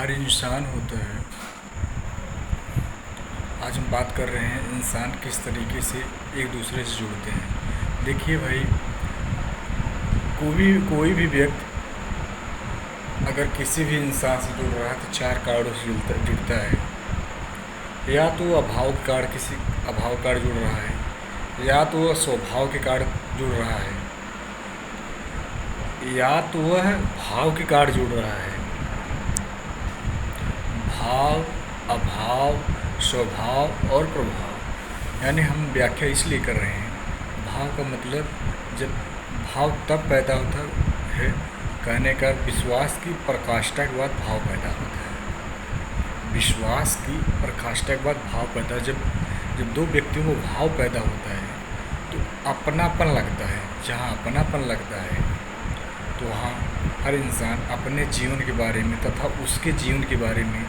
हर इंसान होता है। आज हम बात कर रहे हैं इंसान किस तरीके से एक दूसरे से जुड़ते हैं। देखिए भाई, कोई भी व्यक्ति अगर किसी भी इंसान से जुड़ रहा है तो चार कार्डों से जुड़ता है। या तो अभाव कार्ड, किसी अभाव कार्ड जुड़ रहा है, या तो वह स्वभाव के कार्ड जुड़ रहा है, या तो वह भाव के कार्ड जुड़ रहा है। भाव, अभाव, स्वभाव और प्रभाव, यानी हम व्याख्या इसलिए कर रहे हैं। भाव का मतलब, जब भाव तब पैदा होता है, कहने का विश्वास की प्रकाष्ठा के बाद भाव पैदा होता है। विश्वास की प्रकाष्ठा के बाद भाव पैदा, जब दो व्यक्तियों को भाव पैदा होता है तो अपनापन लगता है। जहाँ अपनापन लगता है तो वहाँ हर इंसान अपने जीवन के बारे में तथा उसके जीवन के बारे में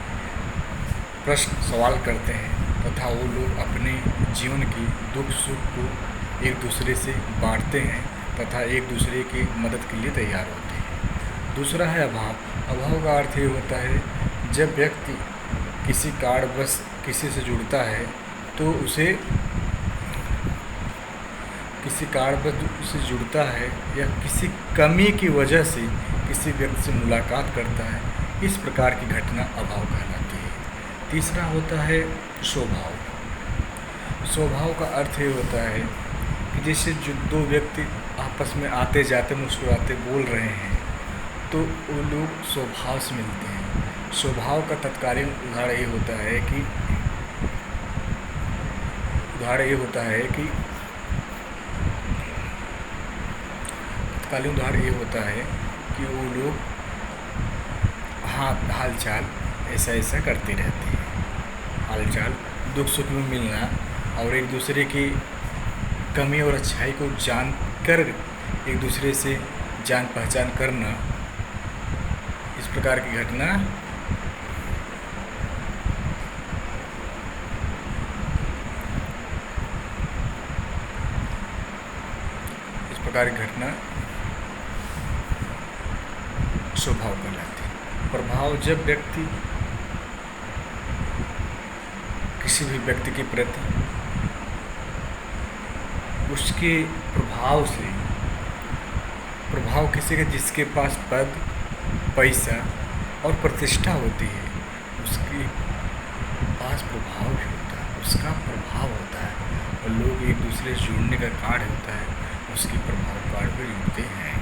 प्रश्न सवाल करते हैं, तथा वो लोग अपने जीवन की दुख सुख को एक दूसरे से बांटते हैं तथा एक दूसरे की मदद के लिए तैयार होते हैं। दूसरा है अभाव। अभाव का अर्थ ये होता है, जब व्यक्ति किसी कारणवश किसी से जुड़ता है तो उसे किसी कारणवश से जुड़ता है या किसी कमी की वजह से किसी व्यक्ति से मुलाकात करता है, इस प्रकार की घटना अभाव कहलाती है। तीसरा होता है स्वभाव। स्वभाव का अर्थ ये होता है कि जैसे जो दो व्यक्ति आपस में आते जाते मुस्कुराते बोल रहे हैं तो वो लोग स्वभाव से मिलते हैं। स्वभाव का तत्कालीन उदाहरण ये होता है कि वो लोग हाल चाल ऐसा करते रहते हैं। हाल चाल, दुख सुख में मिलना और एक दूसरे की कमी और अच्छाई को जानकर एक दूसरे से जान पहचान करना, इस प्रकार की घटना स्वभाव कहलाती है। प्रभाव, जब व्यक्ति किसी भी व्यक्ति के प्रति उसके प्रभाव किसी के जिसके पास पद, पैसा और प्रतिष्ठा होती है, उसके पास प्रभाव भी होता है, उसका प्रभाव होता है और लोग एक दूसरे से जुड़ने का कार्ड होता है, उसकी प्रभाव कार्ड पर जुड़ते हैं।